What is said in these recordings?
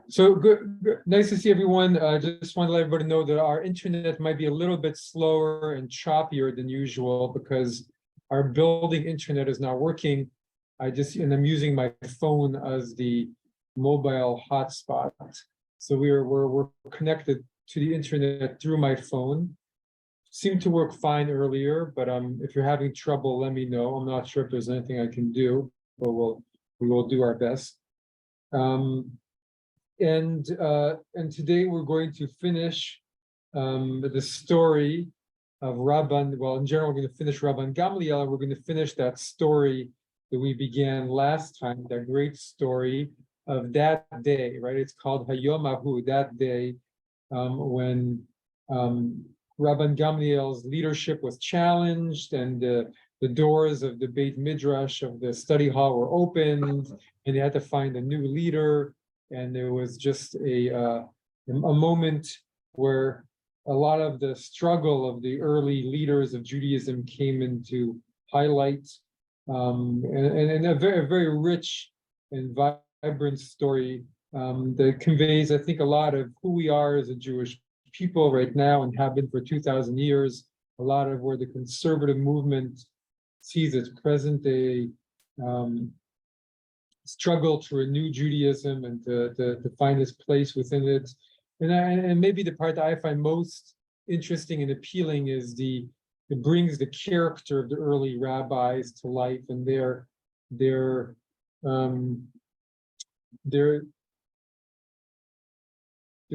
So good. Nice to see everyone. Just want to let everybody know that our internet might be a little bit slower and choppier than usual because our building internet is not working. And I'm using my phone as the mobile hotspot. So we're connected to the internet through my phone. Seemed to work fine earlier, but if you're having trouble, let me know. I'm not sure if there's anything I can do, but we will do our best. And today we're going to finish the story of Rabban. Well, in general, we're going to finish Rabban Gamliel, and we're going to finish that story that we began last time, that great story of that day, right? It's called Hayom Ahu, that day when Rabban Gamliel's leadership was challenged and the doors of the Beit Midrash of the study hall were opened, and they had to find a new leader. And there was just a moment where a lot of the struggle of the early leaders of Judaism came into highlight, and a very rich and vibrant story that conveys, I think, a lot of who we are as a Jewish people right now and have been for 2,000 years. A lot of where the conservative movement sees its present day struggle to renew Judaism and to find its place within it. And maybe the part that I find most interesting and appealing is it brings the character of the early rabbis to life and their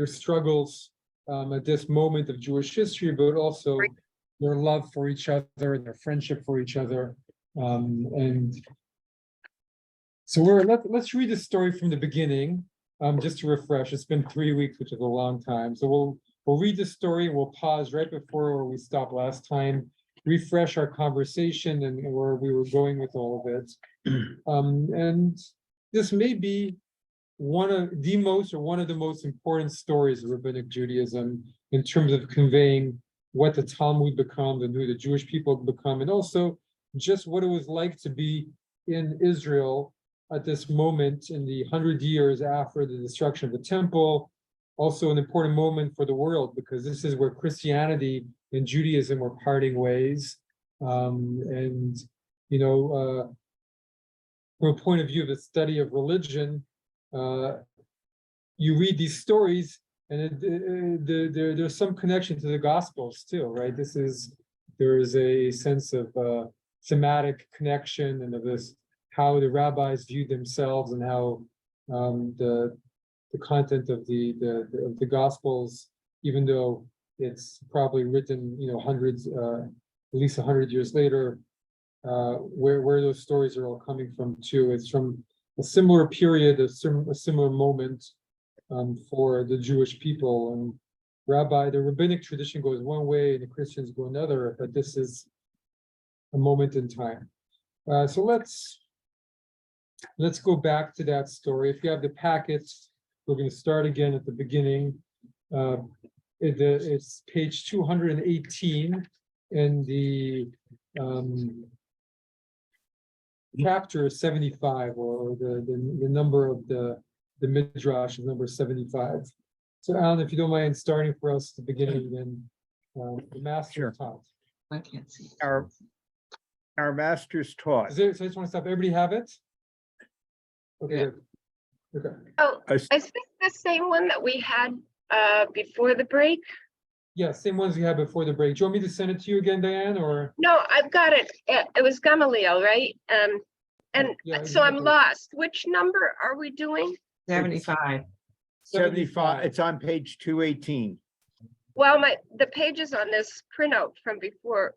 struggles at this moment of Jewish history, but also their love for each other and their friendship for each other. And so let's read the story from the beginning, just to refresh. It's been 3 weeks, which is a long time. So we'll read the story. We'll pause right before where we stopped last time, refresh our conversation and where we were going with all of it. And this may be one of the most important stories of Rabbinic Judaism in terms of conveying what the Talmud becomes and who the Jewish people become, and also just what it was like to be in Israel at this moment in the 100 years after the destruction of the temple. Also an important moment for the world because this is where Christianity and Judaism were parting ways. And from a point of view of the study of religion, you read these stories and there's some connection to the Gospels too, right? There is a sense of thematic connection and of this, how the rabbis viewed themselves and how the content of the Gospels, even though it's probably written, hundreds, at least 100 years later, where those stories are all coming from too. It's from a similar period, a similar moment for the Jewish people. And the rabbinic tradition goes one way and the Christians go another, but this is a moment in time. So let's go back to that story. If you have the packets, we're going to start again at the beginning. It's page 218, and the chapter is 75, or the number of the midrash is number 75. So Alan, if you don't mind starting for us at the beginning, then the master taught. I can't see. Our masters taught. So I just want to stop. Everybody have it? Okay. Yeah. Good. Okay. Oh, is this the same one that we had before the break? Yeah, same ones you had before the break. Do you want me to send it to you again, Diane, or? No, I've got it. It was Gamaliel, right? And Yeah, so I'm exactly. lost. Which number are we doing? 75. 75. It's on page 218. Well, the pages on this printout from before,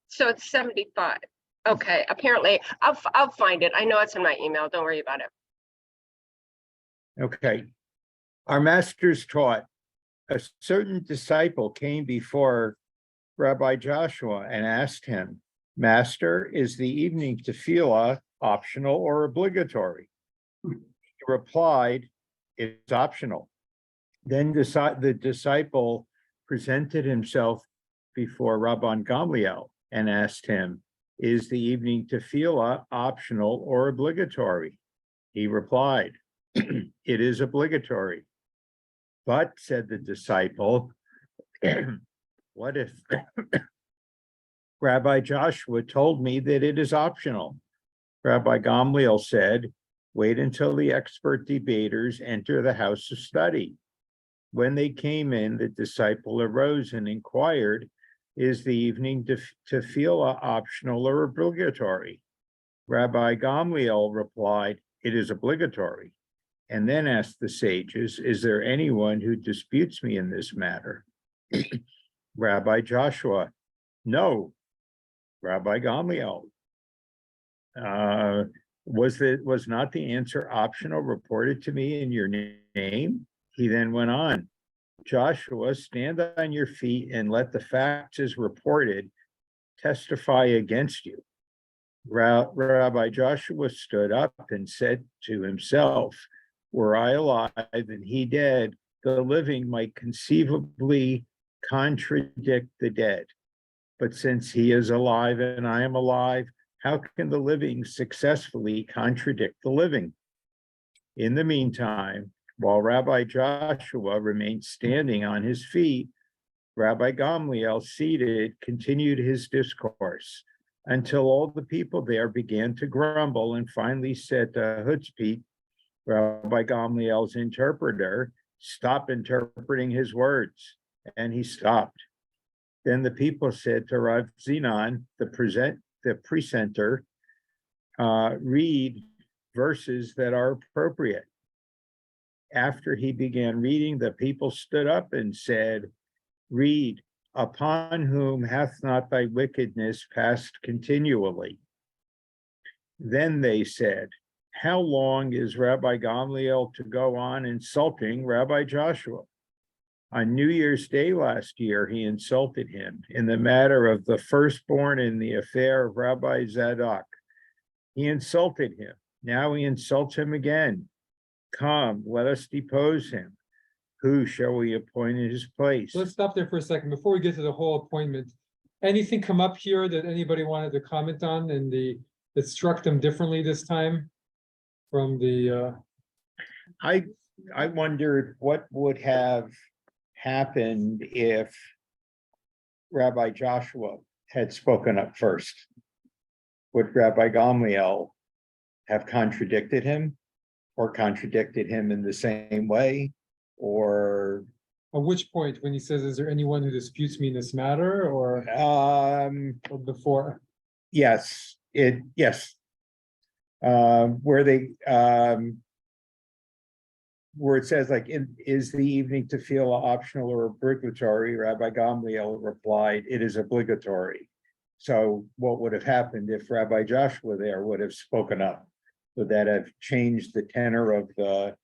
so it's 75. Okay, apparently I'll find it. I know it's in my email. Don't worry about it. Okay. Our masters taught. A certain disciple came before Rabbi Joshua and asked him, "Master, is the evening tefillah optional or obligatory?" He replied, "It's optional." Then the disciple presented himself before Rabban Gamliel and asked him, "Is the evening tefillah optional or obligatory?" He replied, "It is obligatory." But, said the disciple, what if Rabbi Joshua told me that it is optional? Rabbi Gamliel said, wait until the expert debaters enter the house of study. When they came in, the disciple arose and inquired, is the evening tefillah optional or obligatory? Rabbi Gamliel replied, it is obligatory, and then asked the sages, is there anyone who disputes me in this matter? Rabbi Joshua, no. Rabbi Gamliel, was not the answer optional reported to me in your name? He then went on, Joshua, stand on your feet and let the facts as reported testify against you. Rabbi Joshua stood up and said to himself, were I alive and he dead, the living might conceivably contradict the dead. But since he is alive and I am alive, how can the living successfully contradict the living? In the meantime, while Rabbi Joshua remained standing on his feet, Rabbi Gamliel, seated, continued his discourse until all the people there began to grumble and finally said to Hutzpit, Rabbi Gamliel's interpreter, stop interpreting his words. And he stopped. Then the people said to Rav Zinon, the precentor, read verses that are appropriate. After he began reading, the people stood up and said, read, upon whom hath not thy wickedness passed continually? Then they said, how long is Rabbi Gamliel to go on insulting Rabbi Joshua? On New Year's Day last year, he insulted him in the matter of the firstborn in the affair of Rabbi Zadok. He insulted him. Now he insults him again. Come, let us depose him. Who shall we appoint in his place? Let's stop there for a second before we get to the whole appointment. Anything come up here that anybody wanted to comment on and that struck them differently this time from the I wondered what would have happened if Rabbi Joshua had spoken up first. Would Rabbi Gamliel have contradicted him or contradicted him in the same way? Or at which point when he says, is there anyone who disputes me in this matter or before? yes, where it says like, is the evening tefillah optional or obligatory? Rabbi Gamliel replied, it is obligatory. So what would have happened if Rabbi Joshua there would have spoken up? Would that have changed the tenor of the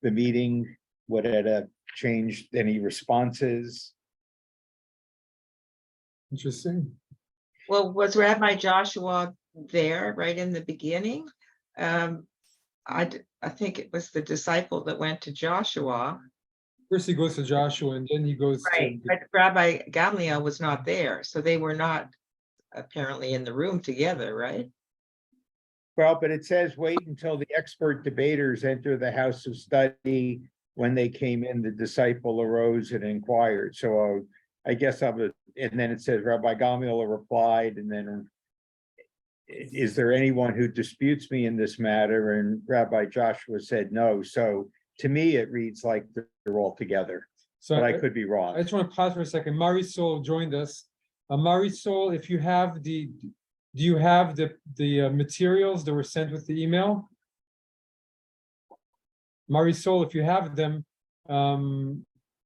meeting? Would it have changed any responses? Interesting. Well, was Rabbi Joshua there right in the beginning? I think it was the disciple that went to Joshua. First he goes to Joshua and then he goes Right, to, but Rabbi Gamliel was not there, so they were not apparently in the room together, right? Well, but it says, wait until the expert debaters enter the house of study. When they came in, the disciple arose and inquired. So I guess and then it says Rabbi Gamliel replied, and then is there anyone who disputes me in this matter? And Rabbi Joshua said no. So to me, it reads like they're all together, so but I could be wrong. I just want to pause for a second. Marisol joined us. Marisol, if you have do you have the materials that were sent with the email? Marisol, if you have them,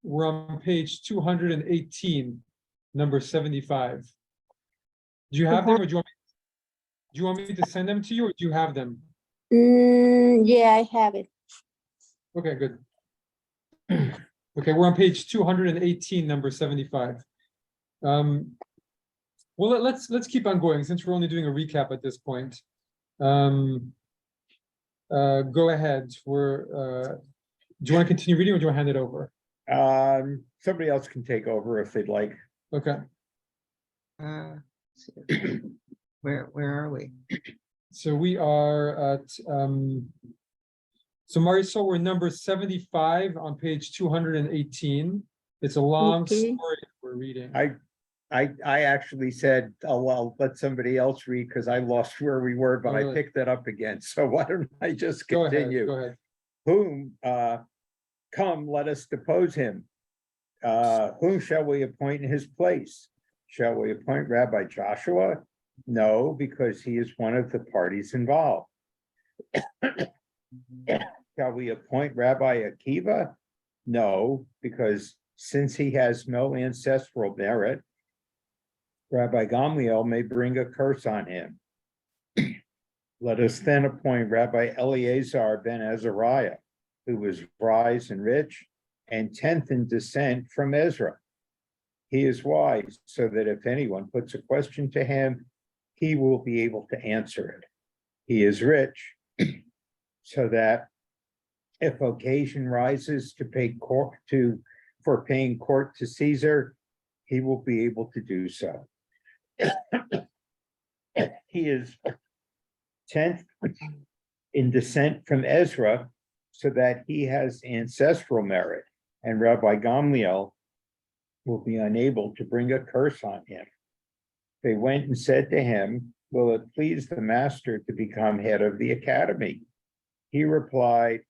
we're on page 218, number 75. Do you have them, or do you want me to send them to you, or do you have them? Yeah, I have it. Okay, good. Okay, we're on page 218, number 75. Well, let's keep on going since we're only doing a recap at this point. Go ahead. Do you want to continue reading or do you want to hand it over? Somebody else can take over if they'd like. Okay. Where are we? So we are at So Marisol, we're number 75 on page 218. It's a long Okay. story we're reading. I actually said, oh, well, let somebody else read because I lost where we were, but I Really? picked it up again. So why don't I just Go ahead, continue? go ahead. Whom, come, let us depose him. Whom shall we appoint in his place? Shall we appoint Rabbi Joshua? No, because he is one of the parties involved. Shall we appoint Rabbi Akiva? No, because since he has no ancestral merit, Rabbi Gamliel may bring a curse on him. Let us then appoint Rabbi Eleazar ben Azariah, who was wise and rich, and 10th in descent from Ezra. He is wise, so that if anyone puts a question to him, he will be able to answer it. He is rich, so that if occasion rises to pay court for paying court to Caesar, he will be able to do so. He is 10th in descent from Ezra, so that he has ancestral merit, and Rabbi Gamliel will be unable to bring a curse on him. They went and said to him, will it please the master to become head of the academy? He replied,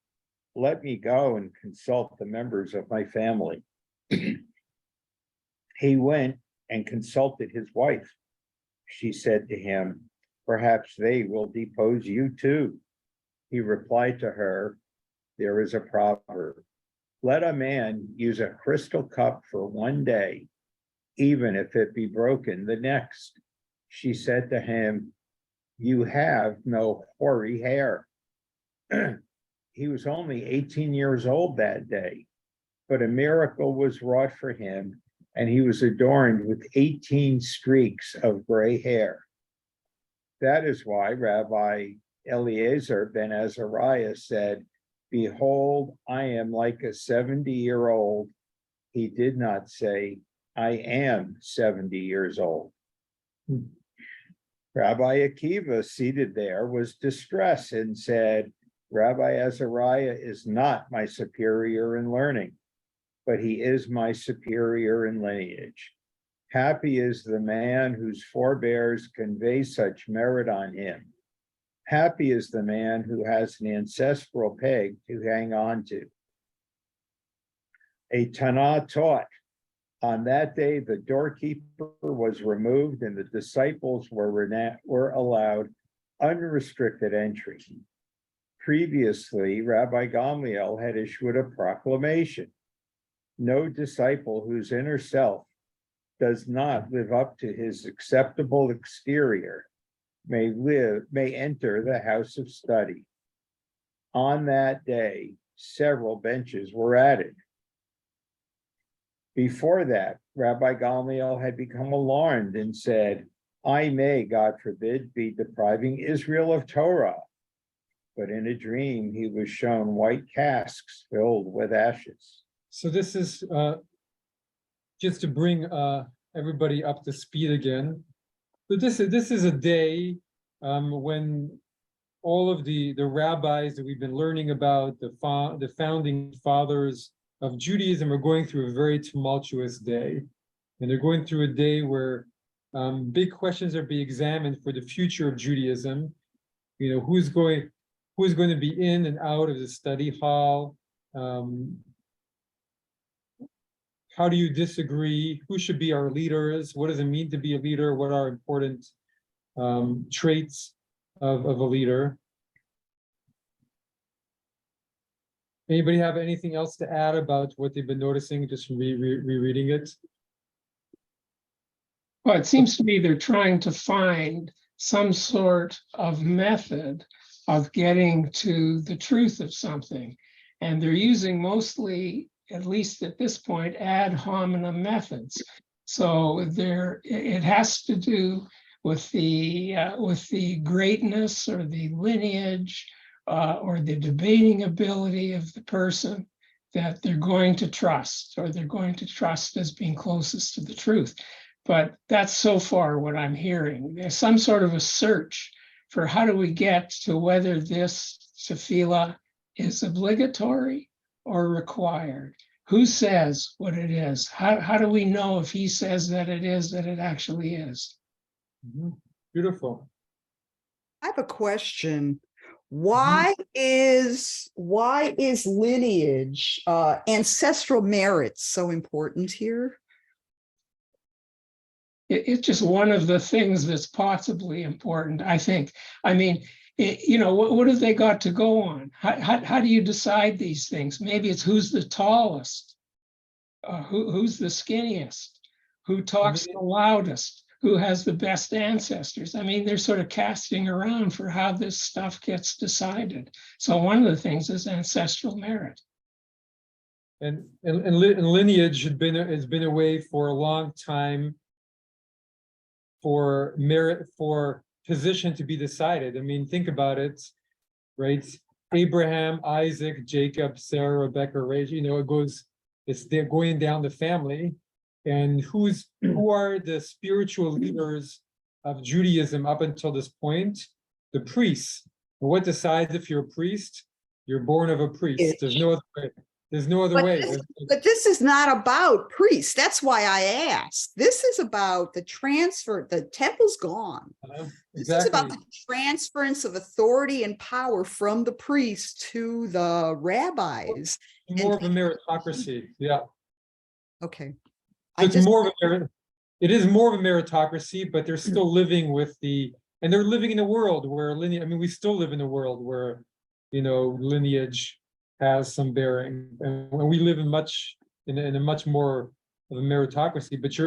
let me go and consult the members of my family. He went and consulted his wife. She said to him, perhaps they will depose you too. He replied to her, there is a proverb. Let a man use a crystal cup for one day, even if it be broken the next. She said to him, you have no hoary hair. He was only 18 years old that day, but a miracle was wrought for him, and he was adorned with 18 streaks of gray hair. That is why Rabbi Eleazar ben Azariah said, behold, I am like a 70-year-old. He did not say, I am 70 years old. Rabbi Akiva, seated there, was distressed and said, Rabbi Azariah is not my superior in learning, but he is my superior in lineage. Happy is the man whose forebears convey such merit on him. Happy is the man who has an ancestral peg to hang on to. A Tanah taught, on that day the doorkeeper was removed and the disciples were allowed unrestricted entry. Previously, Rabbi Gamliel had issued a proclamation. No disciple whose inner self does not live up to his acceptable exterior may enter the house of study. On that day, several benches were added. Before that, Rabbi Gamliel had become alarmed and said, I may, God forbid, be depriving Israel of Torah. But in a dream, he was shown white casks filled with ashes. So this is just to bring everybody up to speed again. So this is a day when all of the rabbis that we've been learning about, the founding fathers of Judaism, are going through a very tumultuous day, and they're going through a day where big questions are being examined for the future of Judaism. You know, who's going to be in and out of the study hall? How do you disagree? Who should be our leaders? What does it mean to be a leader? What are important traits of a leader? Anybody have anything else to add about what they've been noticing, just from rereading it? Well, it seems to me they're trying to find some sort of method of getting to the truth of something. And they're using mostly, at least at this point, ad hominem methods. So it has to do with the greatness or the lineage or the debating ability of the person that they're going to trust, or they're going to trust as being closest to the truth. But that's so far what I'm hearing. There's some sort of a search for how do we get to whether this tefillah is obligatory or required? Who says what it is? How do we know if he says that it actually is? Mhm. Beautiful. I have a question. Why is lineage, ancestral merit so important here? It's just one of the things that's possibly important, I think. I mean, what have they got to go on? How do you decide these things? Maybe it's who's the tallest, who's the skinniest, who talks the loudest, who has the best ancestors. I mean, they're sort of casting around for how this stuff gets decided. So one of the things is ancestral merit. And lineage has been a way for a long time for merit, for position to be decided. I mean, think about it, right? Abraham, Isaac, Jacob, Sarah, Rebecca, Rachel, they're going down the family. And who are the spiritual leaders of Judaism up until this point? The priests. And what decides if you're a priest? You're born of a priest. There's no other way. There's no other way. But this is not about priests. That's why I asked. This is about the transfer. The temple's gone. This is about the transference of authority and power from the priests to the rabbis. More of a meritocracy. Yeah. Okay. It is more of a meritocracy, but they're still living with and they're living in a world where lineage, I mean, we still live in a world where, lineage has some bearing, and we live in a much more of a meritocracy. But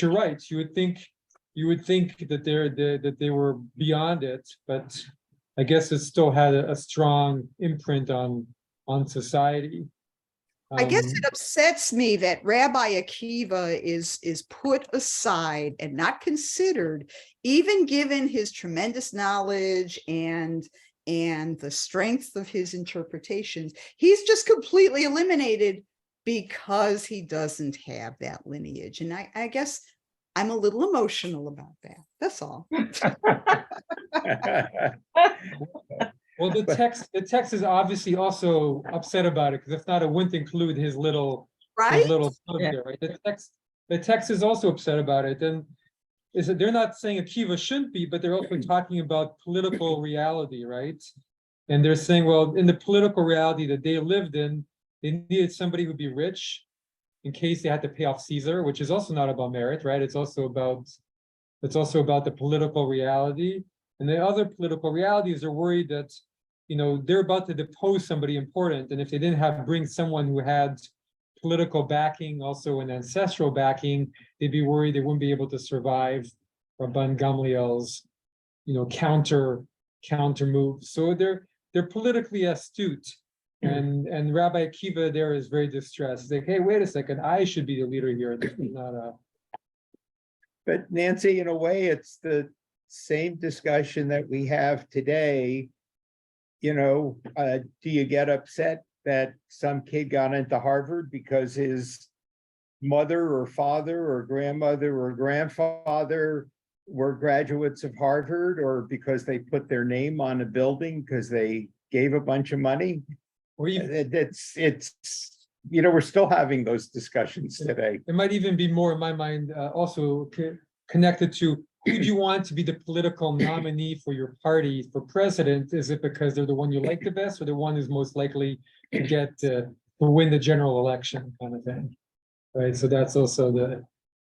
you're right. You would think that they were beyond it, but I guess it still had a strong imprint on society. I guess it upsets me that Rabbi Akiva is put aside and not considered, even given his tremendous knowledge and the strength of his interpretations. He's just completely eliminated because he doesn't have that lineage. And I guess I'm a little emotional about that. That's all. Well, the text is obviously also upset about it, because if not, it wouldn't include his little Right? plug there, right? The text is also upset about it, and they're not saying Akiva shouldn't be, but they're also talking about political reality, right? And they're saying, well, in the political reality that they lived in, they needed somebody who'd be rich in case they had to pay off Caesar, which is also not about merit, right? It's also about the political reality. And the other political realities are worried that, they're about to depose somebody important. And if they didn't bring someone who had political backing, also an ancestral backing, they'd be worried they wouldn't be able to survive Rabban Gamliel's, counter moves. So they're politically astute. And Rabbi Akiva there is very distressed. He's like, hey, wait a second, I should be the leader here. This is not a. But Nancy, in a way, it's the same discussion that we have today. Do you get upset that some kid got into Harvard because his mother or father or grandmother or grandfather were graduates of Harvard, or because they put their name on a building because they gave a bunch of money? Or even, we're still having those discussions today. it might even be more, in my mind, also connected to, who do you want to be the political nominee for your party for president? Is it because they're the one you like the best, or the one who's most likely to win the general election, kind of thing, right? So that's also the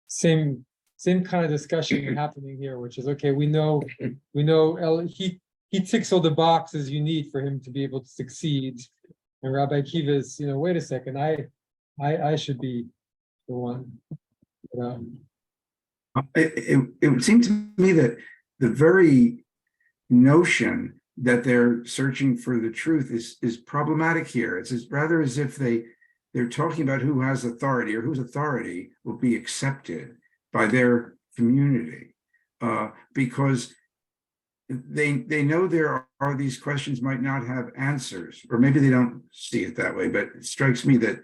same kind of discussion happening here, which is, okay, we know he ticks all the boxes you need for him to be able to succeed, and Rabbi Akiva is, wait a second, I should be the one. It would seem to me that the very notion that they're searching for the truth is problematic here. It's rather as if they're talking about who has authority or whose authority will be accepted by their community, because they know there are these questions might not have answers, or maybe they don't see it that way, but it strikes me that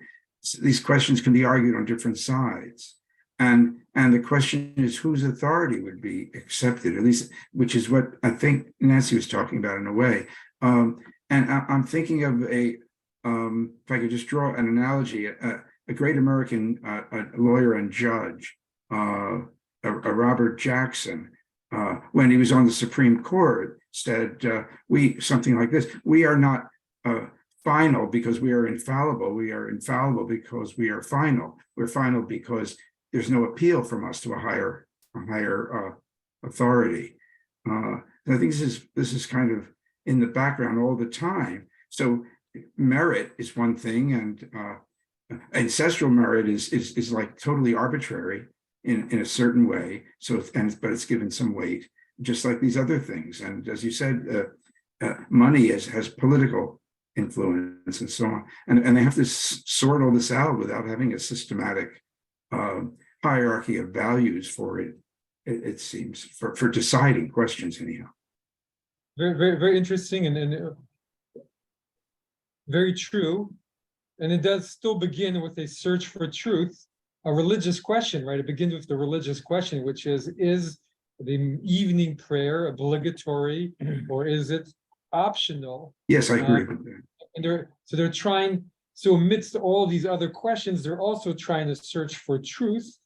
these questions can be argued on different sides. And the question is whose authority would be accepted, at least, which is what I think Nancy was talking about in a way. And I'm thinking of if I could just draw an analogy, a great American a lawyer and judge, a Robert Jackson, when he was on the Supreme Court, said, something like this: we are not final because we are infallible. We are infallible because we are final. We're final because there's no appeal from us to a higher authority. I think this is kind of in the background all the time. So merit is one thing, and ancestral merit is like totally arbitrary in a certain way. So but it's given some weight, just like these other things. And as you said, money has political influence and so on, and they have to sort all this out without having a systematic hierarchy of values for it. It seems for deciding questions anyhow. Very, very, very interesting and very true. And it does still begin with a search for truth, a religious question, right? It begins with the religious question, which is the evening prayer obligatory or is it optional? Yes, I agree with that. And they're trying, so amidst all these other questions, they're also trying to search for truth.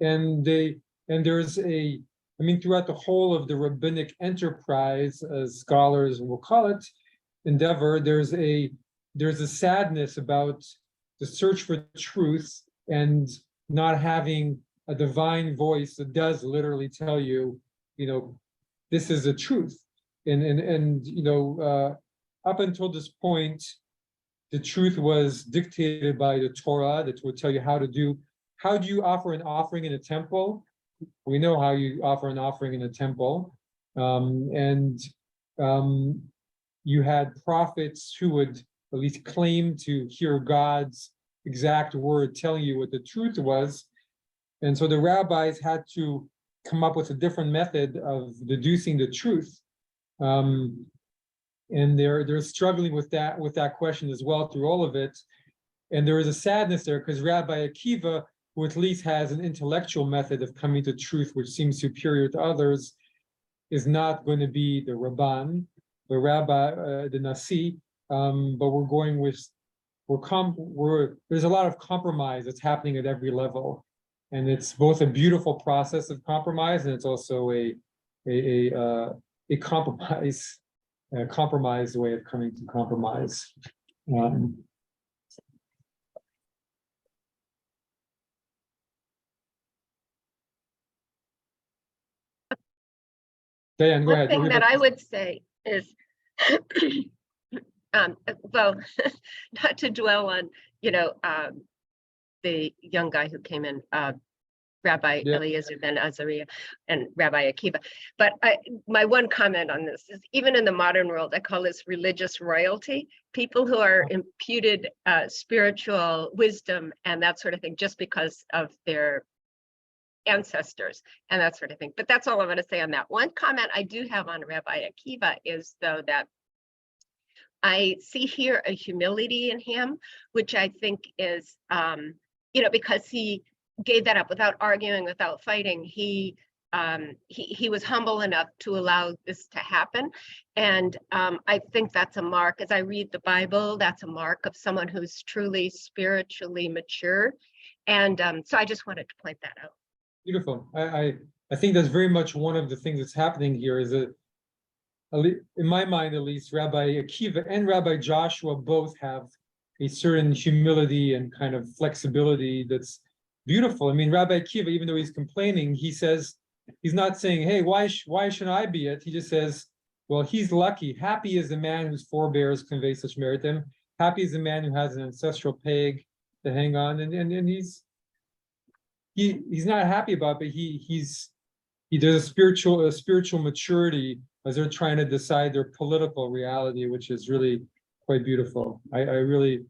And there's throughout the whole of the rabbinic enterprise, as scholars will call it, endeavor, there's a sadness about the search for truth and not having a divine voice that does literally tell you, this is the truth. And up until this point, the truth was dictated by the Torah that would tell you how do you offer an offering in a temple? We know how you offer an offering in a temple. You had prophets who would at least claim to hear God's exact word telling you what the truth was. And so the rabbis had to come up with a different method of deducing the truth. And they're struggling with that question as well through all of it. And there is a sadness there because Rabbi Akiva, who at least has an intellectual method of coming to truth, which seems superior to others, is not going to be the Rabban, the Rabbi, the Nasi. But we're going with, there's a lot of compromise that's happening at every level. And it's both a beautiful process of compromise, and it's also a compromised way of coming to compromise. Diane, go One ahead. thing that I would say is, well, not to dwell on, the young guy who came in, Rabbi Eliezer ben Azariah and Rabbi Akiva. But my one comment on this is, even in the modern world, I call this religious royalty. People who are imputed spiritual wisdom and that sort of thing just because of their ancestors and that sort of thing. But that's all I'm going to say on that. One comment I do have on Rabbi Akiva is, though, that I see here a humility in him, which I think is, because he gave that up without arguing, without fighting. He was humble enough to allow this to happen. And I think that's a mark, as I read the Bible, that's a mark of someone who's truly spiritually mature. And so I just wanted to point that out. Beautiful. I think that's very much one of the things that's happening here is that, in my mind at least, Rabbi Akiva and Rabbi Joshua both have a certain humility and kind of flexibility that's beautiful. I mean, Rabbi Akiva, even though he's complaining, he says, he's not saying, hey, why shouldn't I be it? He just says, well, he's lucky. Happy is the man whose forebears convey such merit to him. Happy is the man who has an ancestral peg to hang on. And he's not happy about it, but there's a spiritual maturity as they're trying to decide their political reality, which is really quite beautiful. I really,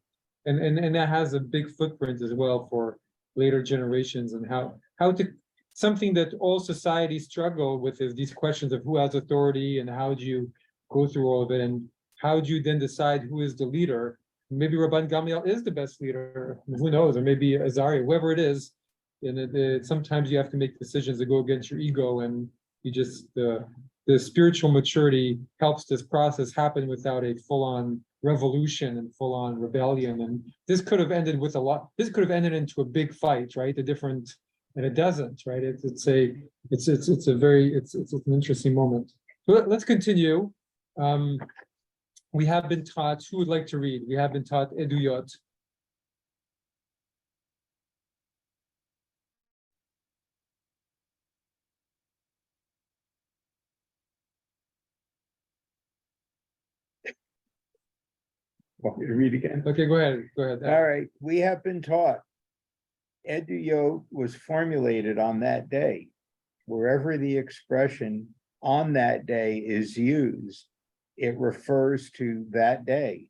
and that has a big footprint as well for later generations, and how to, something that all societies struggle with is these questions of who has authority and how do you go through all of it, and how do you then decide who is the leader? Maybe Rabban Gamliel is the best leader, who knows, or maybe Azariah, whoever it is. And sometimes you have to make decisions that go against your ego, and you just the spiritual maturity helps this process happen without a full-on revolution and full-on rebellion. And this could have ended with this could have ended into a big fight, right? And it doesn't, right? It's an interesting moment. So let's continue. We have been taught, who would like to read? We have been taught Eduyot. Want me to read again? Okay, go ahead. All right, we have been taught. Eduyot was formulated on that day. Wherever the expression on that day is used, it refers to that day.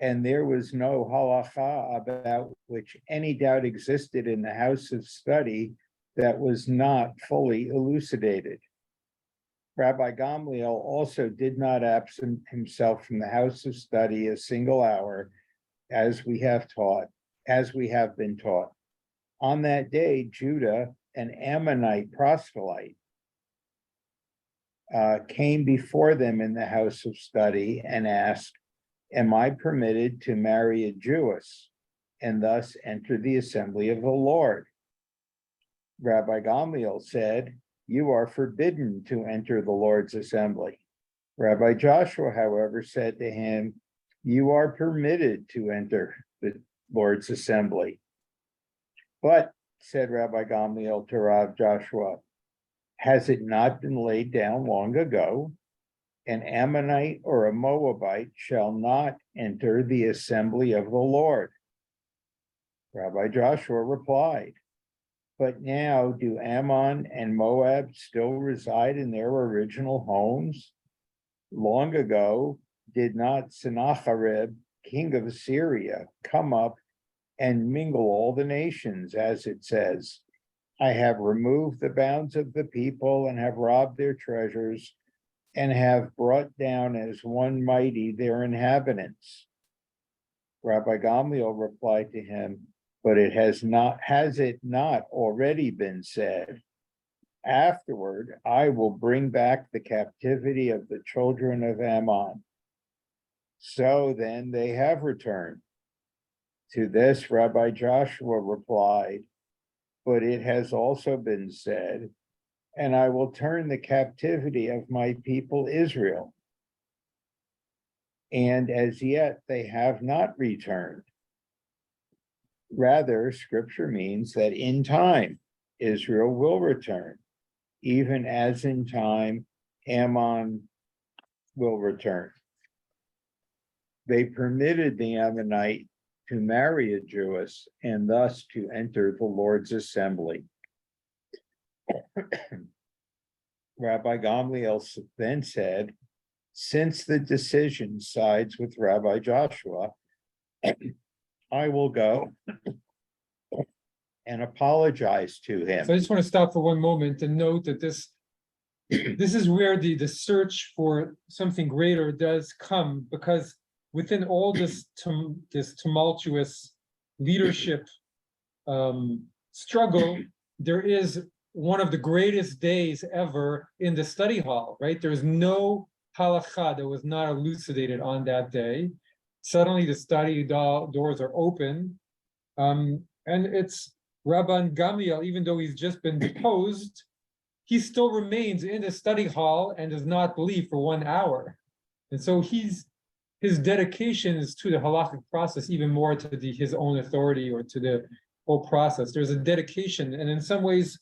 And there was no halacha about which any doubt existed in the house of study that was not fully elucidated. Rabbi Gamliel also did not absent himself from the house of study a single hour, as we have been taught. On that day, Judah, an Ammonite proselyte, came before them in the house of study and asked, "Am I permitted to marry a Jewess and thus enter the assembly of the Lord?" Rabbi Gamliel said, "You are forbidden to enter the Lord's assembly." Rabbi Joshua, however, said to him, "You are permitted to enter the Lord's assembly." "But," said Rabbi Gamliel to Rav Joshua, "has it not been laid down long ago? An Ammonite or a Moabite shall not enter the assembly of the Lord." Rabbi Joshua replied, "But now do Ammon and Moab still reside in their original homes? Long ago, did not Sennacherib, king of Assyria, come up and mingle all the nations, as it says, 'I have removed the bounds of the people and have robbed their treasures and have brought down as one mighty their inhabitants?'" Rabbi Gamliel replied to him, "But has it not already been said, 'Afterward, I will bring back the captivity of the children of Ammon'? So then they have returned." To this, Rabbi Joshua replied, "But it has also been said, 'And I will turn the captivity of my people Israel.' And as yet they have not returned. Rather, scripture means that in time Israel will return, even as in time Ammon will return. They permitted the Ammonite to marry a Jewess and thus to enter the Lord's assembly. Rabbi Gamliel then said, "Since the decision sides with Rabbi Joshua, I will go and apologize to him." So I just want to stop for one moment and note that this is where the search for something greater does come, because within all this tumultuous leadership struggle, there is one of the greatest days ever in the study hall, right? There's no halakha that was not elucidated on that day. Suddenly the study doors are open. And it's Rabban Gamliel, even though he's just been deposed, he still remains in the study hall and does not leave for 1 hour. And so his dedication is to the halakhic process, even more to his own authority or to the whole process. There's a dedication, and in some ways,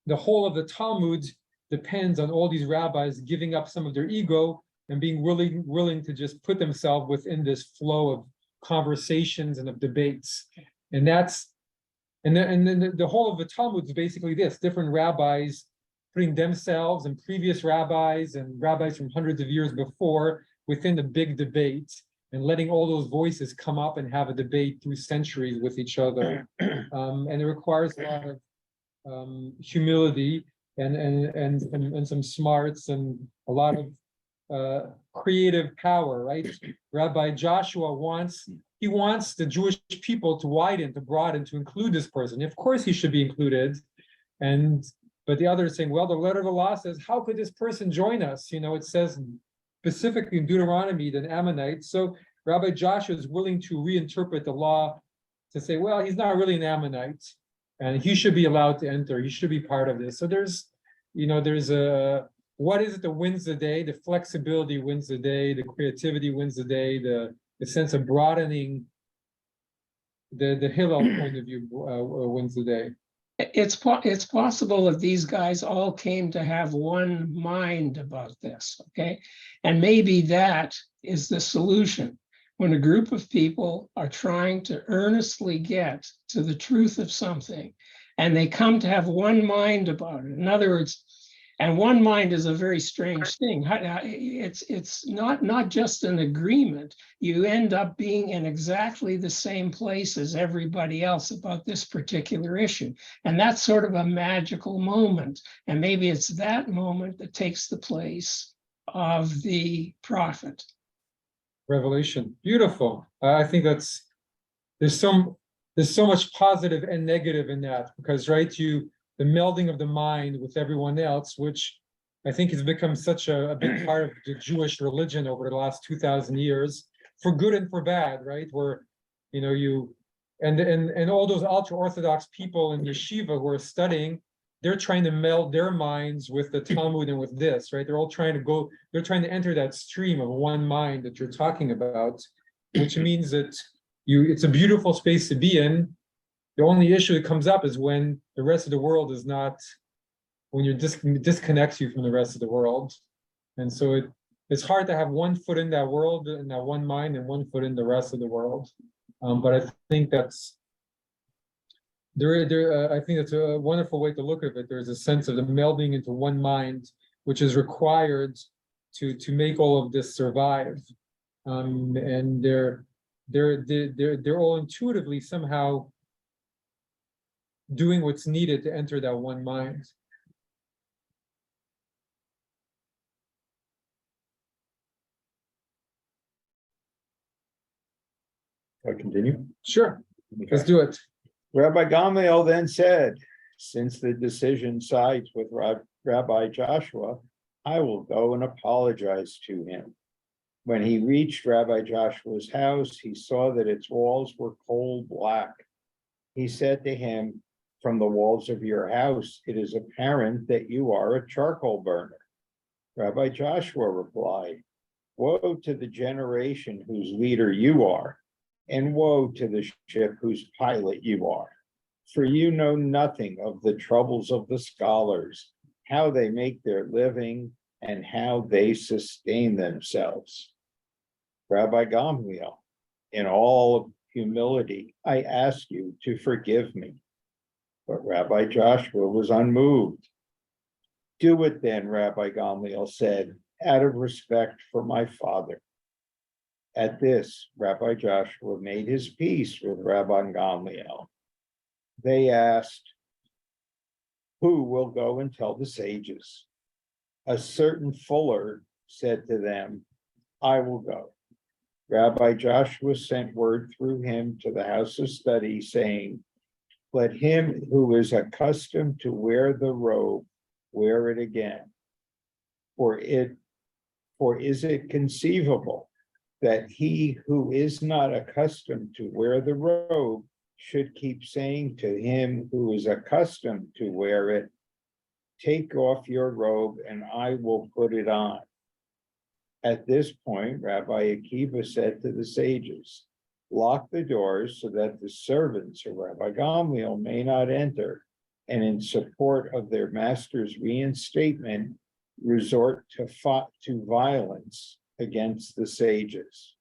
the whole of the Talmud depends on all these rabbis giving up some of their ego and being willing to just put themselves within this flow of conversations and of debates. And then the whole of the Talmud is basically this: different rabbis putting themselves and previous rabbis and rabbis from hundreds of years before within the big debate and letting all those voices come up and have a debate through centuries with each other. And it requires a lot of humility and some smarts and a lot of creative power, right? Rabbi Joshua wants the Jewish people to broaden, to include this person. Of course, he should be included. And But the other is saying, well, the letter of the law says, how could this person join us? It says specifically in Deuteronomy, the Ammonites. So Rabbi Joshua is willing to reinterpret the law to say, well, he's not really an Ammonite, and he should be allowed to enter. He should be part of this. So there's a, what is it that wins the day? The flexibility wins the day. The creativity wins the day. The sense of broadening the Hillel point of view wins the day. It's possible that these guys all came to have one mind about this, okay? And maybe that is the solution. When a group of people are trying to earnestly get to the truth of something, and they come to have one mind about it. In other words, and one mind is a very strange thing. It's not just an agreement. You end up being in exactly the same place as everybody else about this particular issue. And that's sort of a magical moment. And maybe it's that moment that takes the place of the prophet. Revelation, beautiful. I think there's so much positive and negative in that, because the melding of the mind with everyone else, which I think has become such a big part of the Jewish religion over the last 2,000 years, for good and for bad, right? Where, and all those ultra-Orthodox people in yeshiva who are studying, they're trying to meld their minds with the Talmud and with this, right? They're trying to enter that stream of one mind that you're talking about, which means that it's a beautiful space to be in. The only issue that comes up is when the rest of the world is not, when disconnects you from the rest of the world. And so it's hard to have one foot in that world, in that one mind, and one foot in the rest of the world. But I think that's I think it's a wonderful way to look at it. There's a sense of the melding into one mind, which is required to make all of this survive. And they're all intuitively somehow doing what's needed to enter that one mind. I continue? Sure, Okay. let's do it. Rabbi Gamliel then said, since the decision sides with Rabbi Joshua, I will go and apologize to him. When he reached Rabbi Joshua's house, he saw that its walls were coal black. He said to him, from the walls of your house, it is apparent that you are a charcoal burner. Rabbi Joshua replied, woe to the generation whose leader you are, and woe to the ship whose pilot you are. For you know nothing of the troubles of the scholars, how they make their living, and how they sustain themselves. Rabbi Gamliel, in all humility, I ask you to forgive me. But Rabbi Joshua was unmoved. Do it then, Rabbi Gamliel said, out of respect for my father. At this, Rabbi Joshua made his peace with Rabban Gamliel. They asked, who will go and tell the sages? A certain fuller said to them, I will go. Rabbi Joshua sent word through him to the house of study, saying, let him who is accustomed to wear the robe wear it again. For is it conceivable that he who is not accustomed to wear the robe should keep saying to him who is accustomed to wear it, take off your robe and I will put it on. At this point, Rabbi Akiva said to the sages, lock the doors so that the servants of Rabbi Gamliel may not enter, and in support of their master's reinstatement, resort to violence against the sages.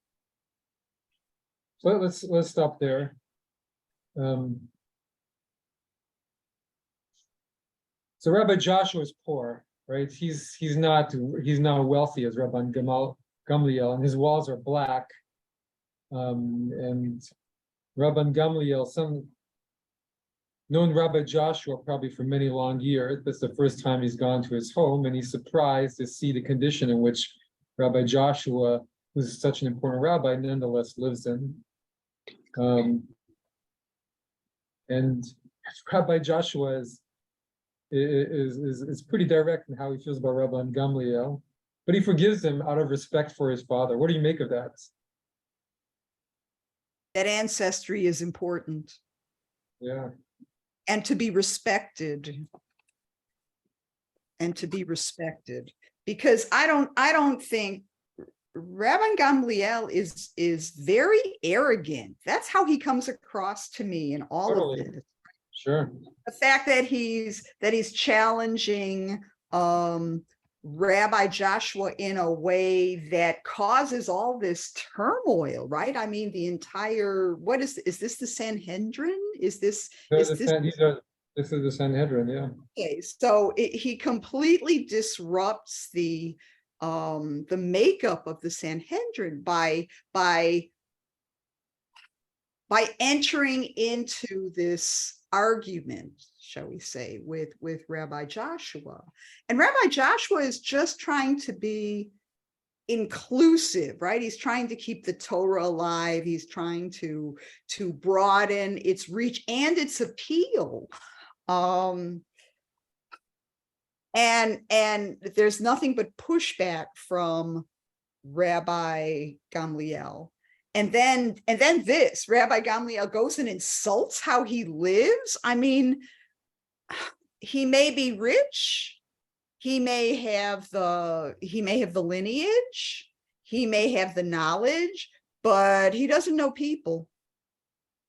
So let's stop there. So Rabbi Joshua is poor, right? He's not wealthy as Rabban Gamliel, and his walls are black. And Rabban Gamliel, known Rabbi Joshua probably for many long years. That's the first time he's gone to his home, and he's surprised to see the condition in which Rabbi Joshua, who's such an important rabbi, nonetheless lives in. And Rabbi Joshua is pretty direct in how he feels about Rabban Gamliel, but he forgives him out of respect for his father. What do you make of that? That ancestry is important Yeah, and to be respected. And to be respected, because I don't think Rabban Gamliel is very arrogant. That's how he comes across to me in all totally. of this. Sure. The fact that he's challenging Rabbi Joshua in a way that causes all this turmoil, right? I mean, the entire, what is this the Sanhedrin? Is this This is the Sanhedrin, yeah. okay? So he completely disrupts the makeup of the Sanhedrin by entering into this argument, shall we say, with Rabbi Joshua. And Rabbi Joshua is just trying to be inclusive, right? He's trying to keep the Torah alive. He's trying to broaden its reach and its appeal. And there's nothing but pushback from Rabbi Gamliel. And then this, Rabbi Gamliel goes and insults how he lives. I mean, he may be rich, he may have the lineage, he may have the knowledge, but he doesn't know people.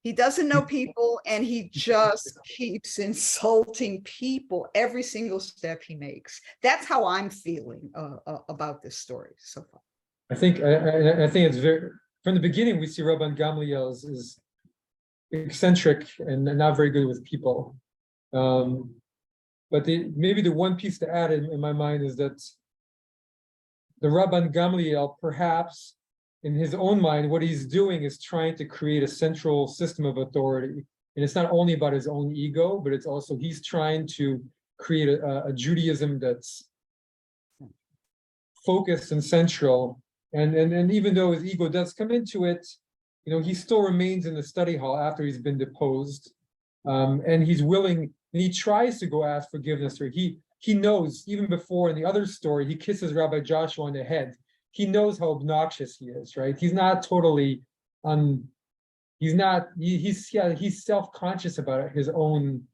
He doesn't know people, and he just keeps insulting people every single step he makes. That's how I'm feeling about this story so far. I think it's very, from the beginning, we see Rabban Gamliel is eccentric and not very good with people. But maybe the one piece to add in my mind is that the Rabban Gamliel, perhaps in his own mind, what he's doing is trying to create a central system of authority. And it's not only about his own ego, but it's also, he's trying to create a Judaism that's focused and central. And even though his ego does come into it, he still remains in the study hall after he's been deposed. And he's willing, and he tries to go ask forgiveness, or he knows, even before in the other story, he kisses Rabbi Joshua on the head. He knows how obnoxious he is, right? He's not totally he's self-conscious about his own,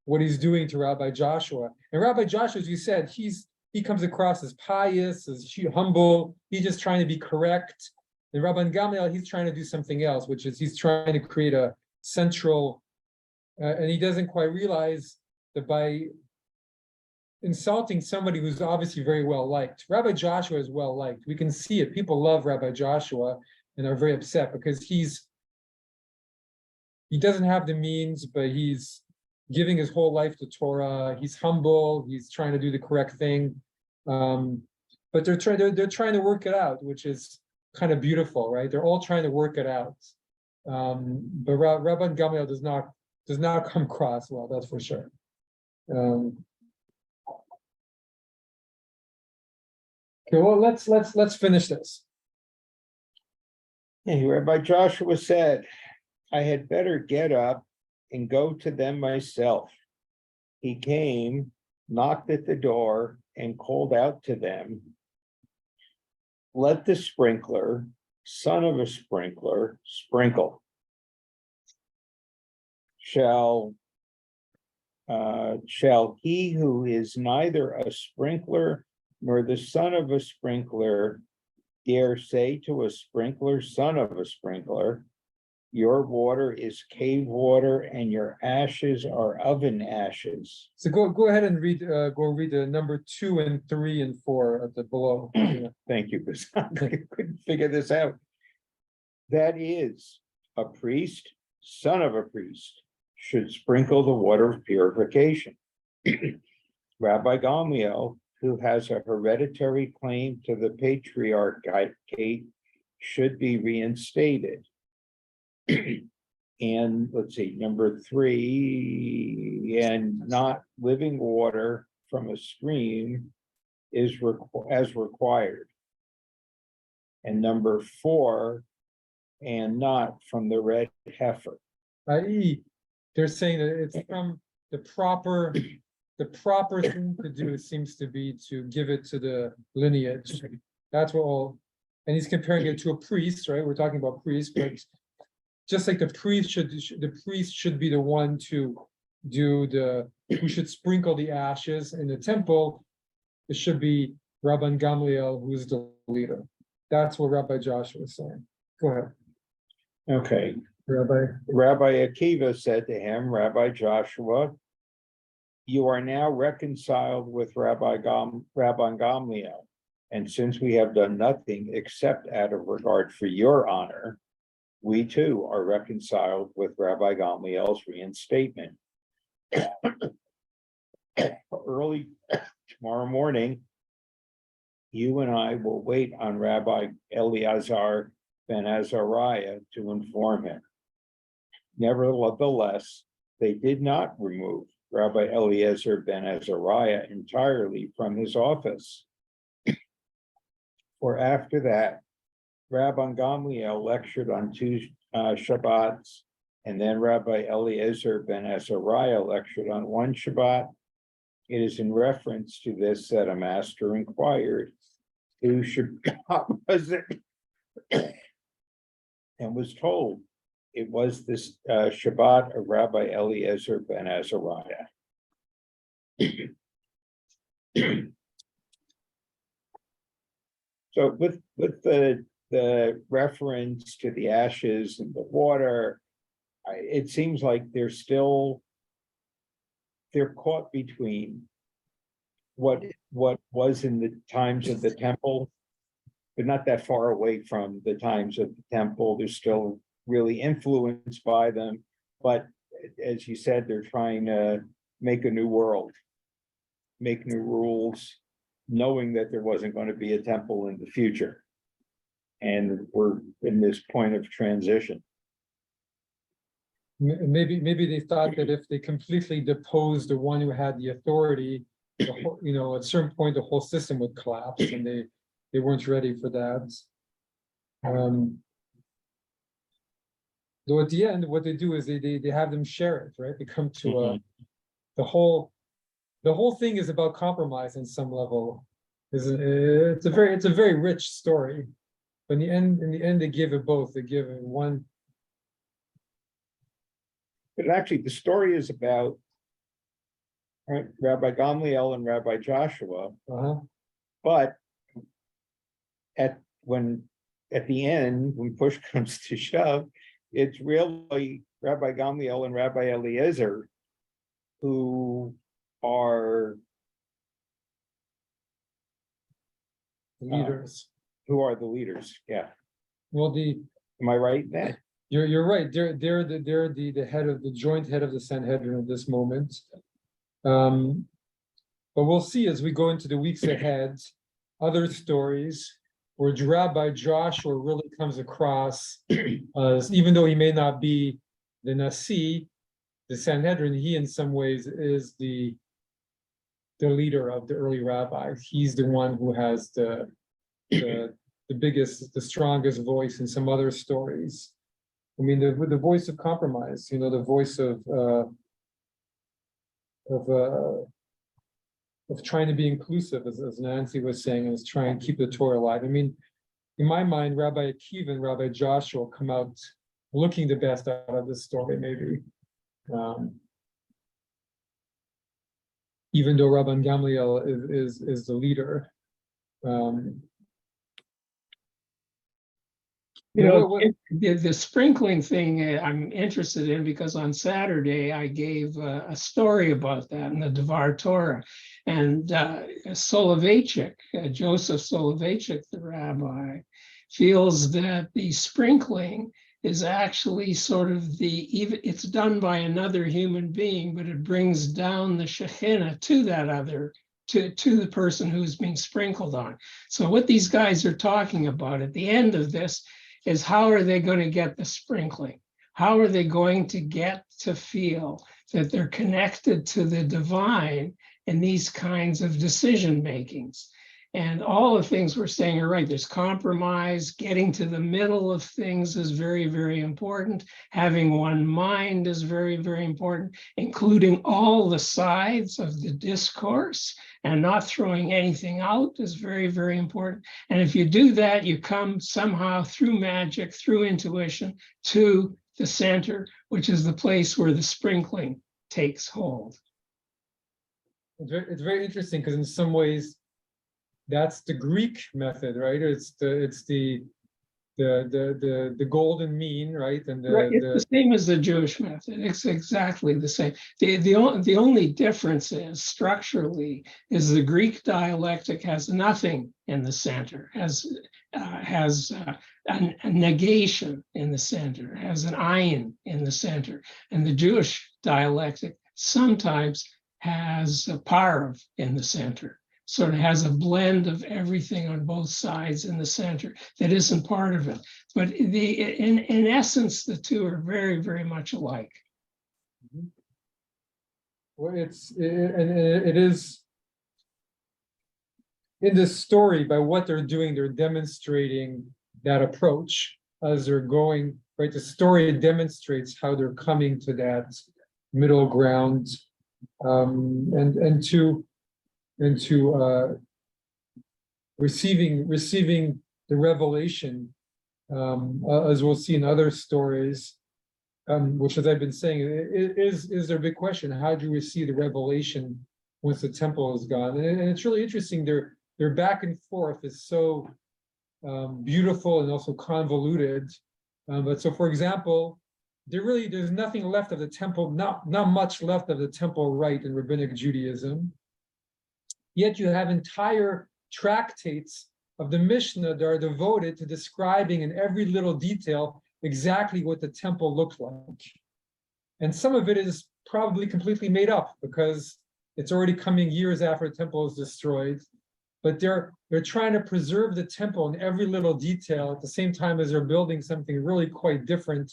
what he's doing to Rabbi Joshua. And Rabbi Joshua, as you said, he comes across as pious, as humble. He's just trying to be correct. And Rabban Gamliel, he's trying to do something else, which is he's trying to create a central, and he doesn't quite realize that by insulting somebody who's obviously very well liked. Rabbi Joshua is well liked. We can see it. People love Rabbi Joshua and are very upset because he doesn't have the means, but he's giving his whole life to Torah. He's humble. He's trying to do the correct thing. But they're trying to work it out, which is kind of beautiful, right? They're all trying to work it out. But Rabban Gamliel does not come across well, that's for sure. Okay, well, let's finish this. Hey, Rabbi Joshua said, I had better get up and go to them myself. He came, knocked at the door, and called out to them, let the sprinkler, son of a sprinkler, sprinkle. Shall he who is neither a sprinkler nor the son of a sprinkler dare say to a sprinkler, son of a sprinkler, your water is cave water and your ashes are oven ashes. So go ahead and read the number 2 and 3 and 4 at the below. Thank you, because I couldn't figure this out. That is, a priest, son of a priest, should sprinkle the water of purification. Rabbi Gamliel, who has a hereditary claim to the patriarchate, should be reinstated. And let's see, number 3, and not living water from a stream is as required. And number 4, and not from the red heifer. I.e., they're saying that the proper thing to do seems to be to give it to the lineage. That's what all, and he's comparing it to a priest, right? We're talking about priests, but just like the priest should be the one to do who should sprinkle the ashes in the temple. It should be Rabban Gamliel, who's the leader. That's what Rabbi Joshua is saying. Go ahead, Okay. Rabbi. Rabbi Akiva said to him, Rabbi Joshua, you are now reconciled with Rabban Gamliel. And since we have done nothing except out of regard for your honor, we too are reconciled with Rabbi Gamliel's reinstatement. Early tomorrow morning, you and I will wait on Rabbi Eleazar ben Azariah to inform him. Nevertheless, they did not remove Rabbi Eliezer ben Azariah entirely from his office. For after that, Rabban Gamliel lectured on 2 Shabbats, and then Rabbi Eliezer ben Azariah lectured on 1 Shabbat. It is in reference to this that a master inquired, who Shabbat was it? And was told it was this Shabbat of Rabbi Eliezer ben Azariah. So with the reference to the ashes and the water, it seems like they're caught between what was in the times of the temple, but not that far away from the times of the temple. They're still really influenced by them, but as you said, they're trying to make a new world, make new rules, knowing that there wasn't going to be a temple in the future. And we're in this point of transition. Maybe they thought that if they completely deposed the one who had the authority, at a certain point, the whole system would collapse, and they weren't ready for that. Though at the end, what they do is they have them share it, right? They come to the whole thing is about compromise on some level. It's a very rich story. But in the end, they give it both. They give it one. But actually, the story is about Rabbi Gamliel and Rabbi Joshua. But at the end, when push comes to shove, it's really Rabbi Gamliel and Rabbi Eliezer who are Leaders. Who are the leaders? Yeah. Well, am I right, Matt? You're right. They're the head of the joint head of the Sanhedrin at this moment. But we'll see as we go into the weeks ahead, other stories where Rabbi Joshua really comes across as, even though he may not be the Nasi, the Sanhedrin, he in some ways is the leader of the early rabbis. He's the one who has the biggest, the strongest voice in some other stories. I mean, the voice of compromise, the voice of trying to be inclusive, as Nancy was saying, and is trying to keep the Torah alive. I mean, in my mind, Rabbi Akiva and Rabbi Joshua come out looking the best out of this story, maybe. Even though Rabban Gamliel is the leader. The sprinkling thing I'm interested in, because on Saturday I gave a story about that in the Devar Torah, and Soloveitchik, Joseph Soloveitchik, the rabbi, feels that the sprinkling is actually sort of it's done by another human being, but it brings down the Shekhinah to that other, to the person who's being sprinkled on. So what these guys are talking about at the end of this is, how are they going to get the sprinkling? How are they going to get to feel that they're connected to the divine in these kinds of decision makings? And all the things we're saying are right. There's compromise, getting to the middle of things is very, very important. Having one mind is very, very important, including all the sides of the discourse and not throwing anything out is very, very important. And if you do that, you come somehow through magic, through intuition, to the center, which is the place where the sprinkling takes hold. It's very interesting because in some ways, that's the Greek method, right? It's the golden mean, right? And Right, it's the same as the Jewish method. It's exactly the same. The only difference is structurally is the Greek dialectic has nothing in the center, has a negation in the center, has an ayin in the center, and the Jewish dialectic sometimes has a parv in the center. Sort of has a blend of everything on both sides in the center that isn't part of it. But in essence, the two are very, very much alike. Well, it is in this story, by what they're doing, they're demonstrating that approach as they're going, right? The story demonstrates how they're coming to that middle ground, and to receiving the revelation, as we'll see in other stories, which, as I've been saying, is their big question. How do you receive the revelation once the temple is gone? And it's really interesting. Their back and forth is so beautiful and also convoluted. But so, for example, there's nothing left of the temple, not much left of the temple rite in Rabbinic Judaism. Yet you have entire tractates of the Mishnah that are devoted to describing in every little detail exactly what the temple looked like. And some of it is probably completely made up because it's already coming years after the temple is destroyed. But they're trying to preserve the temple in every little detail at the same time as they're building something really quite different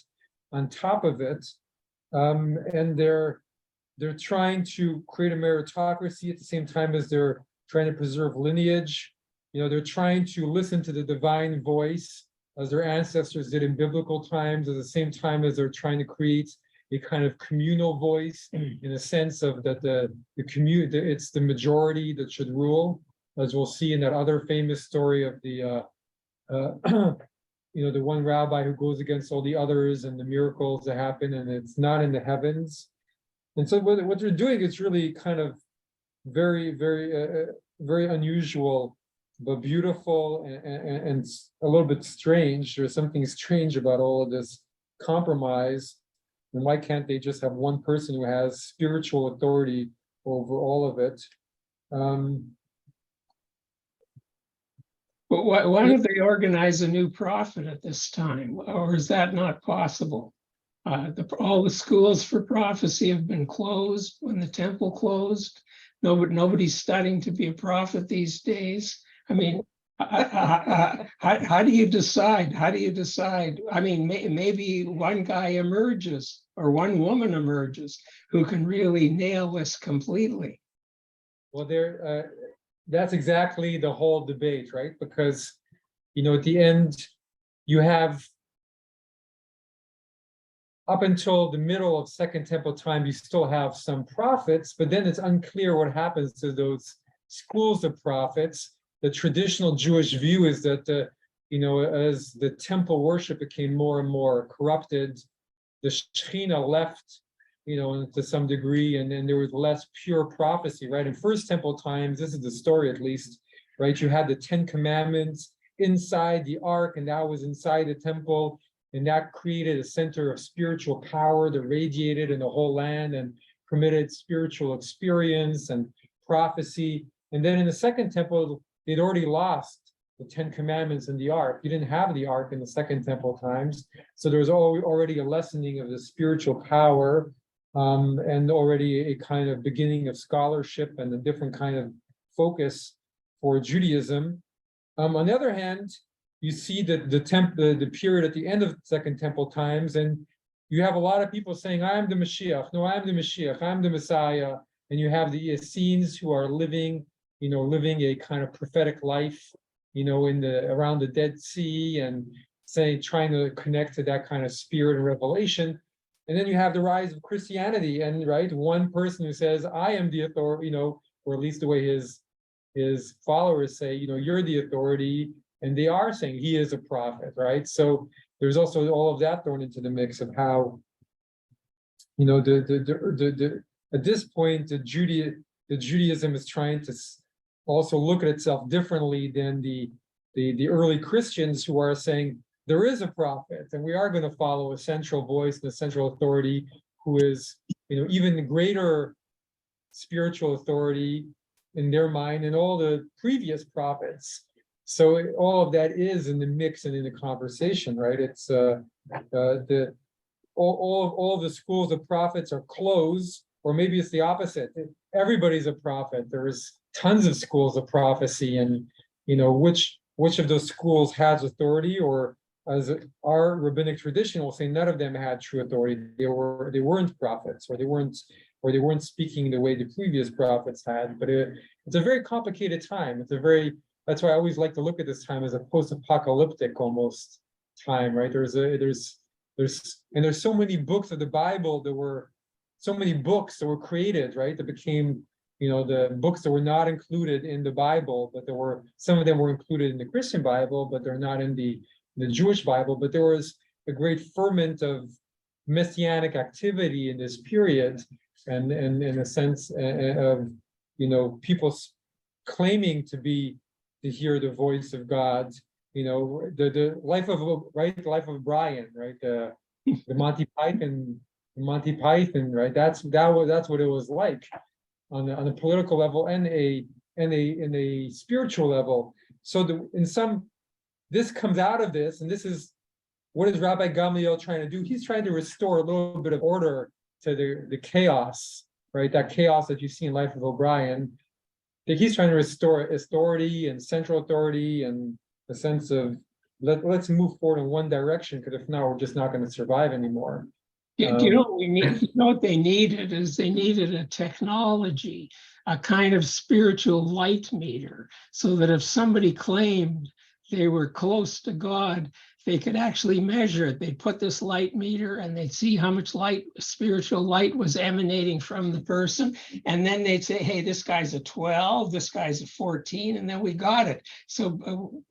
on top of it. And they're trying to create a meritocracy at the same time as they're trying to preserve lineage. You know, they're trying to listen to the divine voice as their ancestors did in biblical times, at the same time as they're trying to create a kind of communal voice in a sense of that it's the majority that should rule, as we'll see in that other famous story of the the one rabbi who goes against all the others and the miracles that happen, and it's not in the heavens. And so what they're doing is really kind of very, very, very unusual, but beautiful and a little bit strange. There's something strange about all of this compromise. And why can't they just have one person who has spiritual authority over all of it? But why don't they organize a new prophet at this time? Or is that not possible? All the schools for prophecy have been closed when the temple closed. Nobody's studying to be a prophet these days. I mean, how do you decide? How do you decide? I mean, maybe one guy emerges or one woman emerges who can really nail this completely. Well, that's exactly the whole debate, right? Because, at the end, you have up until the middle of Second Temple time, you still have some prophets, but then it's unclear what happens to those schools of prophets. The traditional Jewish view is that as the temple worship became more and more corrupted, the Shekhinah left, to some degree, and then there was less pure prophecy, right? In First Temple times, this is the story at least, right? You had the 10 Commandments inside the ark, and that was inside the temple. And that created a center of spiritual power that radiated in the whole land and permitted spiritual experience and prophecy. And then in the Second Temple, they'd already lost the 10 Commandments in the ark. You didn't have the ark in the Second Temple times. So there was already a lessening of the spiritual power, and already a kind of beginning of scholarship and a different kind of focus for Judaism. On the other hand, you see that the period at the end of Second Temple times, and you have a lot of people saying, I am the Mashiach. No, I am the Mashiach. I'm the Messiah. And you have the Essenes who are living living a kind of prophetic life, around the Dead Sea and trying to connect to that kind of spirit and revelation. And then you have the rise of Christianity, and one person who says, I am the authority, or at least the way his followers say, you're the authority, and they are saying he is a prophet, right? So there's also all of that thrown into the mix of how, at this point, the Judaism is trying to also look at itself differently than the early Christians who are saying there is a prophet, and we are going to follow a central voice and a central authority who is, even greater spiritual authority in their mind than all the previous prophets. So all of that is in the mix and in the conversation, right? It's all of the schools of prophets are closed, or maybe it's the opposite. Everybody's a prophet. There's tons of schools of prophecy, and which of those schools has authority, or as our rabbinic tradition will say, none of them had true authority. They weren't prophets, or they weren't speaking the way the previous prophets had. But it's a very complicated time. That's why I always like to look at this time as a post-apocalyptic almost time, right? There's so many books of the Bible created, right? That became, the books that were not included in the Bible, but some of them were included in the Christian Bible, but they're not in the Jewish Bible. But there was a great ferment of messianic activity in this period, and in a sense of, people claiming to hear the voice of God. The life of Brian, right? The Monty Python, right? That's what it was like on a political level and a spiritual level. So this comes out of this, and this is what is Rabbi Gamliel trying to do? He's trying to restore a little bit of order to the chaos, right? That chaos that you see in Life of O'Brien. That he's trying to restore authority and central authority and a sense of let's move forward in one direction, because if not, we're just not going to survive anymore. Do you know what we need? You know what they needed is they needed a technology, a kind of spiritual light meter, so that if somebody claimed they were close to God, they could actually measure it. They'd put this light meter and they'd see how much spiritual light was emanating from the person. And then they'd say, hey, this guy's a 12, this guy's a 14, and then we got it. So,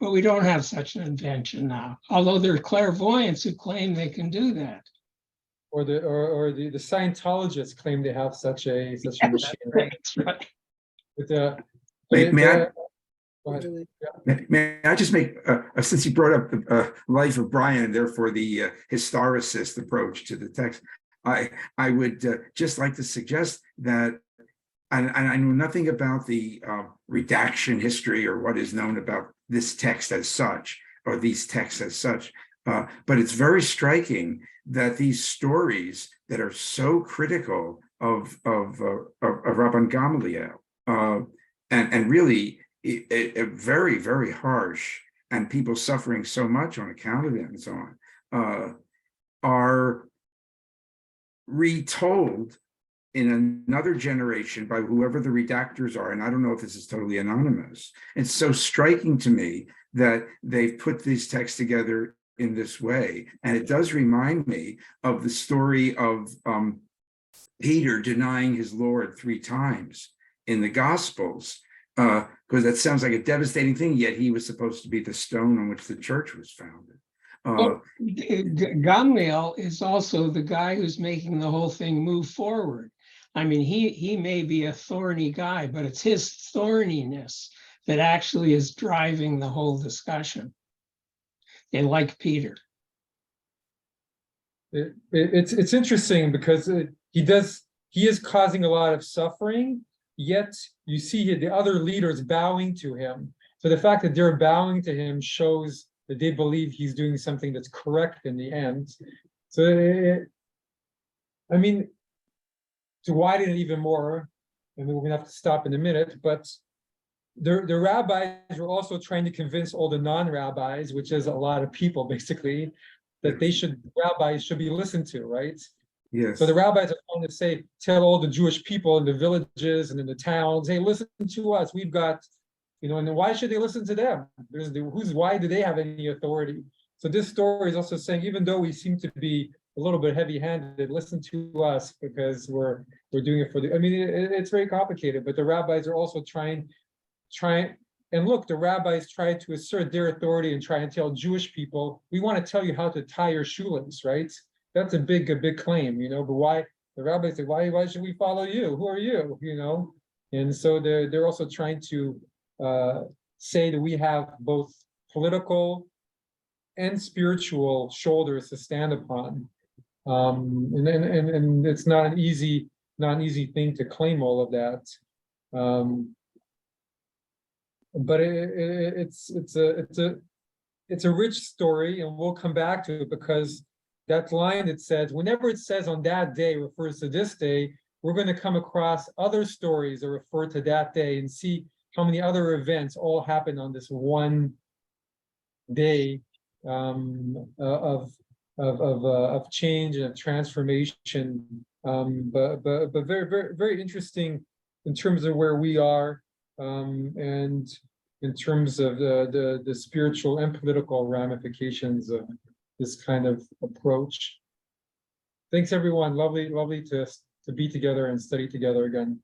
but we don't have such an invention now, although there are clairvoyants who claim they can do that. Or the Scientologists claim they have such a machine. Right? That's right. May I just make, since you brought up the Life of Brian, and therefore the historicist approach to the text, I would just like to suggest that, and I know nothing about the redaction history or what is known about this text as such, or these texts as such, but it's very striking that these stories that are so critical of Rabban Gamliel, and really very, very harsh, and people suffering so much on account of it and so on, are retold in another generation by whoever the redactors are. And I don't know if this is totally anonymous. It's so striking to me that they've put these texts together in this way. And it does remind me of the story of Peter denying his Lord 3 times in the Gospels, because that sounds like a devastating thing, yet he was supposed to be the stone on which the church was founded. Gamliel is also the guy who's making the whole thing move forward. I mean, he may be a thorny guy, but it's his thorniness that actually is driving the whole discussion. They like Peter. It's interesting because he is causing a lot of suffering, yet you see the other leaders bowing to him. So the fact that they're bowing to him shows that they believe he's doing something that's correct in the end. So, to widen it even more, and we're gonna have to stop in a minute, but the rabbis were also trying to convince all the non-rabbis, which is a lot of people basically, that rabbis should be listened to, right? Yes. So the rabbis are trying to say, tell all the Jewish people in the villages and in the towns, hey, listen to us. We've got, and then why should they listen to them? Why do they have any authority? So this story is also saying, even though we seem to be a little bit heavy-handed, listen to us because we're doing it for the. I mean, it's very complicated, but the rabbis are also trying, and look, the rabbis try to assert their authority and try and tell Jewish people, we want to tell you how to tie your shoelace, right? That's a big claim, but why the rabbis say, why should we follow you? Who are you? And so they're also trying to say that we have both political and spiritual shoulders to stand upon. And it's not an easy thing to claim all of that. But it's a rich story, and we'll come back to it because that line that says, whenever it says on that day refers to this day, we're going to come across other stories that refer to that day and see how many other events all happen on this one day of change and of transformation. But very, very, very interesting in terms of where we are, and in terms of the spiritual and political ramifications of this kind of approach. Thanks, everyone. Lovely to be together and study together again.